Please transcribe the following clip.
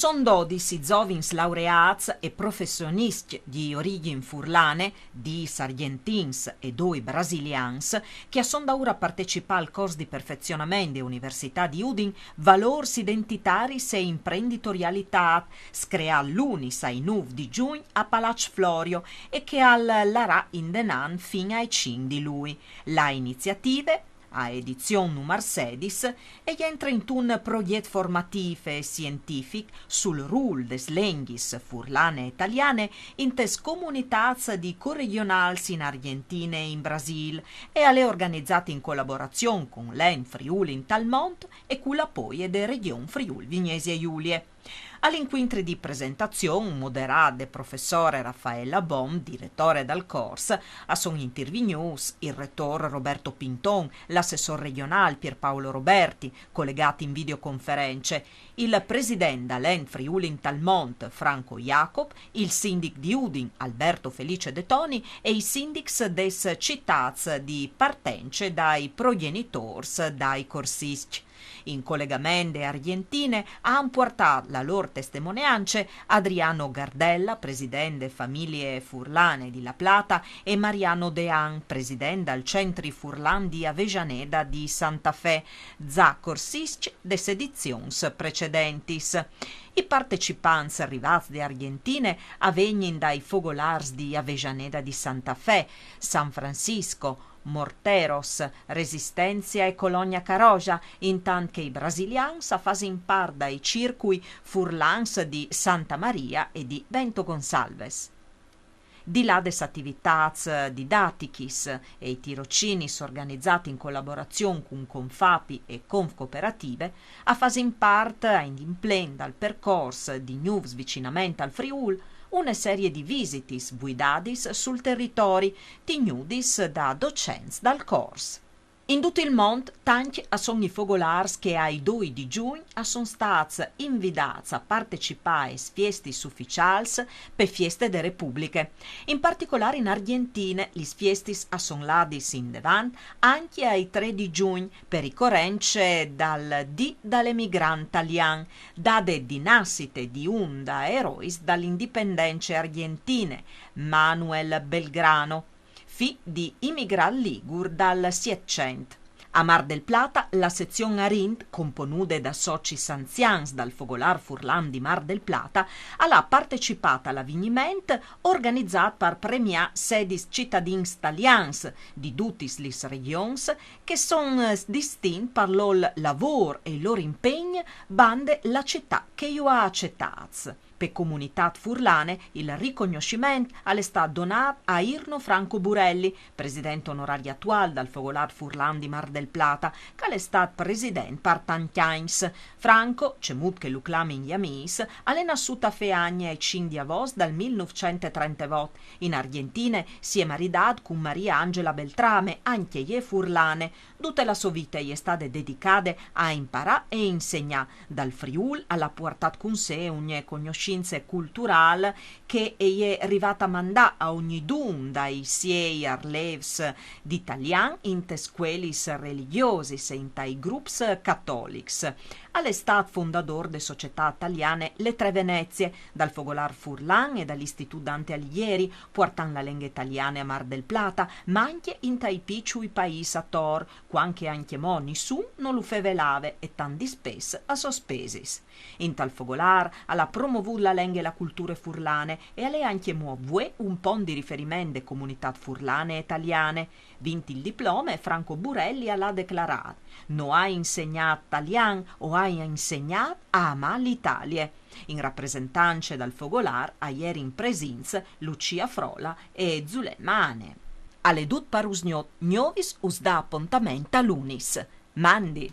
son 12 giovins laureats e professionisti di origine furlane, di argentins e 2 brasilians, che son da ora partecipa al corso di perfezionamento dell'Università di Udin, valors identitaris e imprenditorialità, screa l'unis ai 9 di giugno a Palazzo Florio e che larà in denan fino ai 5 di lui. La iniziative a edizione numero 16 e entra in un progetto formativo e scientifico sul ruolo des lenghis furlane e italiane in tes comunitats di corregionals in Argentina e in Brasile e alle organizzate in collaborazione con l'EN Friuli in Talmont e con la poi de Region Friuli Vignesi e Giulie. All'incontro di presentazione moderato del professore Raffaella Bom, direttore del corso, a son intervenuti il rettore Roberto Pinton, l'assessore regionale Pierpaolo Roberti, collegati in videoconferenze, il presidente dell'EN Friuli in Talmont Franco Jacob, il sindaco di Udin Alberto Felice De Toni e i sindacs des cittats di partence dai progenitori dai corsisti. In collegamento argentine han portato la loro testimonianze Adriano Gardella, presidente Famiglie Furlane di La Plata, e Mariano Dean, presidente al Centri Furlan di Avejaneda di Santa Fe, za corsisci des edizions precedentis. I partecipanti arrivati da Argentine avvengono dai fogolars di Avejaneda di Santa Fe, San Francisco, Morteros, Resistencia e Colonia Caroja, intanto che i brasilians fanno parte dai circuiti furlans di Santa Maria e di Bento Gonçalves. Di là des attivitats didatichis e i tirocinis organizzati in collaborazione con Confapi e Confcooperative, a fasin parte in implen dal percorso di nuovo svicinamento al Friul, una serie di visitis guidadis sul territorio, tignudis da docents dal corso. In tutto il mondo, tanti sono i fogolars che ai 2 di giugno sono stati invitati a partecipare a fieste ufficiali per feste delle repubbliche. In particolare in Argentina, le fieste sono ladis in devant anche ai 3 di giugno per ricorrenze dal D dall'emigrante italiano, date di nascite di da eroi dall'indipendenza argentine, Manuel Belgrano, fi di immigral ligur dal 700. A Mar del Plata, la sezione Arint, componuta da soci anzians dal fogolar furlan di Mar del Plata, ha partecipato all'avvenimento organizzato per premiare 16 cittadins italians di tutte le regioni che sono distinti per il loro lavoro e il loro impegno bande la città che io ha accettato. Per comunità furlane il riconoscimento è stato donato a Irno Franco Burelli, presidente onorario attuale dal Fogolar Furlan di Mar del Plata, che è stato presidente per tanti anni. Franco, cemut che luclame in Yamis, è nasciuto a Feagne ai 5 di agosto dal 1938. In Argentina si è maridato con Maria Angela Beltrame, anche lei furlane. Tutta la sua vita è stata dedicata a imparare e insegnare. Dal Friul alla portata con sé ogni conoscenza culturale che è arrivata a mandare a ogni dai siei arlevs di italiani in te scuolis religiosis e in tai groups cattolics. È stato fondatore delle società italiane Le Tre Venezie, dal Fogolar Furlan e dall'Istituto Dante Alighieri, portano la lingua italiana a Mar del Plata, ma anche in tai piccoli paesi a Tor, quanche anche mo nessuno non lo fevelave e tanti spes a sospesis. In tal Fogolar alla promovuto la lingua e la cultura furlane e alle anche muovue un po' di riferimento de comunità furlane e italiane. Vinti il diploma, Franco Burelli l'ha declarato: non ha insegnato italiano o ha insegnato a amare l'Italia. In rappresentanza dal Fogolar, a ieri in presenza Lucia Frola e Zulema Ane. Alle dut parusgnot gnovis us da appuntamento a lunis. Mandi!